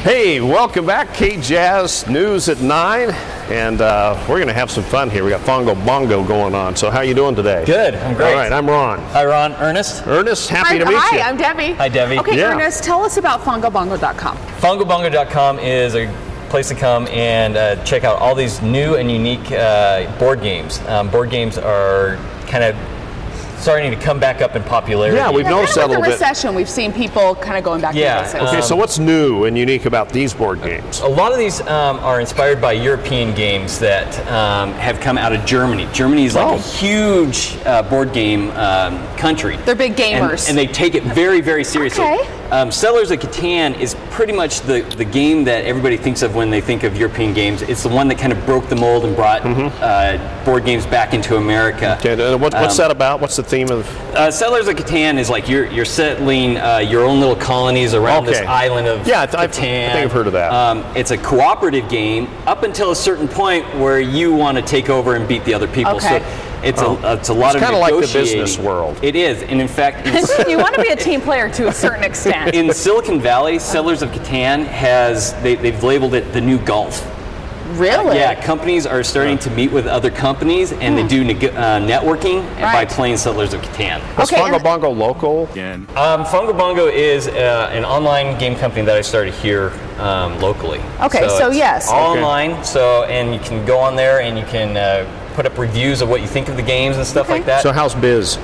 Hey, welcome back. K-Jazz News at 9, and we're going to have some fun here. We got Fongo Bongo going on. So how you doing today? Good, I'm great. All right, I'm Ron. Hi, Ron. Ernest. Ernest, happy to meet you. Hi, I'm Debbie. Hi, Debbie. Okay, Yeah. Ernest, tell us about FongoBongo.com. FongoBongo.com is a place to come and check out all these new and unique board games. Board games are kind of starting to come back up in popularity. Yeah, we've noticed that a little with the bit. recession, we've seen people kind of going back to the basics. Okay, so what's new and unique about these board games? A lot of these are inspired by European games that have come out of Germany. Germany is like a huge board game country. They're big gamers. And they take it very, very seriously. Okay. Settlers of Catan is pretty much the game that everybody thinks of when they think of European games. It's the one that kind of broke the mold and brought board games back into America. Okay, what's that about? What's the theme of? Settlers of Catan is like you're settling your own little colonies around this island of Catan. I think I've heard of that. It's a cooperative game up until a certain point where you want to take over and beat the other people. Okay. So it's a lot of kind of like the negotiating. business world. It is, and in fact, You want to be a team player to a certain extent. in Silicon Valley, Settlers of Catan they've labeled it the new golf. Really? Yeah, companies are starting to meet with other companies, and they do networking by playing Settlers of Catan. Is Fongo Bongo local? Fongo Bongo is an online game company that I started here locally. Okay, so it's yes. all online. And you can go on there and you can put up reviews of what you think of the games and stuff like that. So how's biz?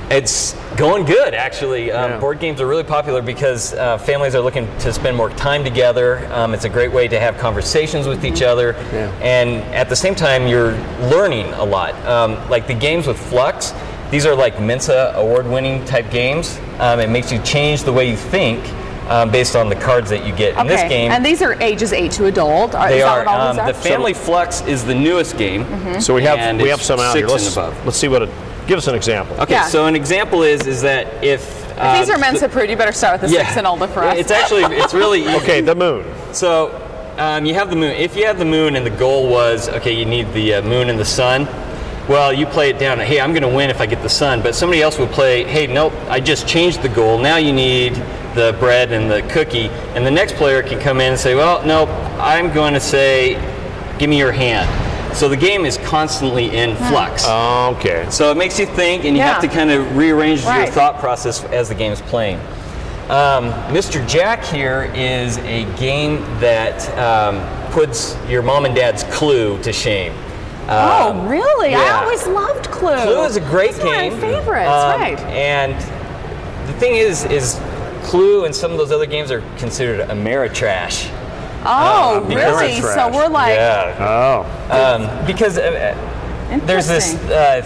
It's going good, actually. Board games are really popular because families are looking to spend more time together. It's a great way to have conversations with each other. And at the same time, you're learning a lot. Like the games with Flux, these are like Mensa award-winning type games. It makes you change the way you think based on the cards that you get in this game. And these are ages 8 to adult. They is that are. what all these are? The Family Flux is the newest game. So we have some out here. 6 and above. Let's see what give us an example. Okay, so an example is that if these are Mensa approved, you better start with the 6 and older for us. It's really easy. Okay, the moon. So you have the moon. If you have the moon and the goal was, okay, you need the moon and the sun, well, you play it down. Hey, I'm going to win if I get the sun. But somebody else would play, hey, nope, I just changed the goal. Now you need the bread and the cookie. And the next player can come in and say, well, nope, I'm going to say, give me your hand. So the game is constantly in flux. Okay. So it makes you think, and you have to kind of rearrange your thought process as the game is playing. Mr. Jack here is a game that puts your mom and dad's Clue to shame. Oh, really? Yeah. I always loved Clue. Clue is a great game. One of my favorites, right. And the thing is Clue and some of those other games are considered Ameritrash. Oh, really? So we're like... because there's this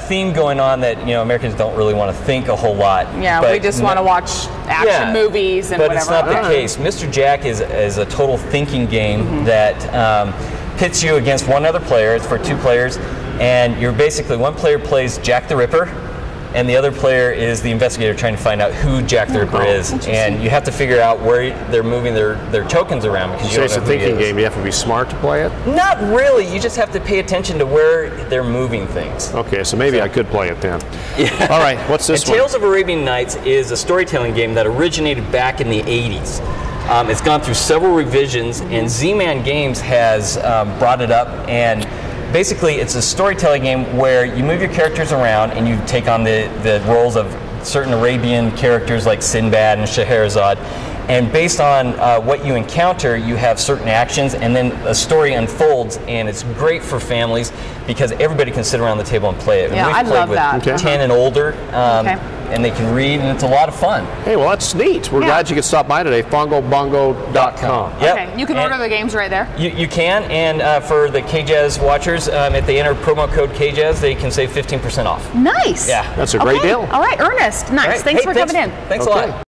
theme going on that Americans don't really want to think a whole lot. Yeah, we just want to watch action movies and but whatever. It's not the case. Mr. Jack is a total thinking game that pits you against one other player. It's for 2 players, and you're basically one player plays Jack the Ripper, and the other player is the investigator trying to find out who Jack the Ripper is. And you have to figure out where they're moving their tokens around. Because So it's a thinking game. You have to be smart to play it? Not really. You just have to pay attention to where they're moving things. Okay, so maybe I could play it then. All right, what's this one? Tales of Arabian Nights is a storytelling game that originated back in the 80s. It's gone through several revisions, and Z-Man Games has brought it up. And basically, it's a storytelling game where you move your characters around and you take on the roles of certain Arabian characters like Sinbad and Scheherazade. And based on what you encounter, you have certain actions, and then a story unfolds, and it's great for families because everybody can sit around the table and play it. Yeah, I love that. 10 and older, and they can read, and it's a lot of fun. Hey, well, that's neat. We're glad you could stop by today. FongoBongo.com. Yep. Okay, you can order the games right there. You can, and for the K-Jazz watchers, if they enter promo code K-Jazz, they can save 15% off. Nice. Yeah. That's a great deal. All right, Ernest, nice. All right. Thanks for coming in. Thanks a lot.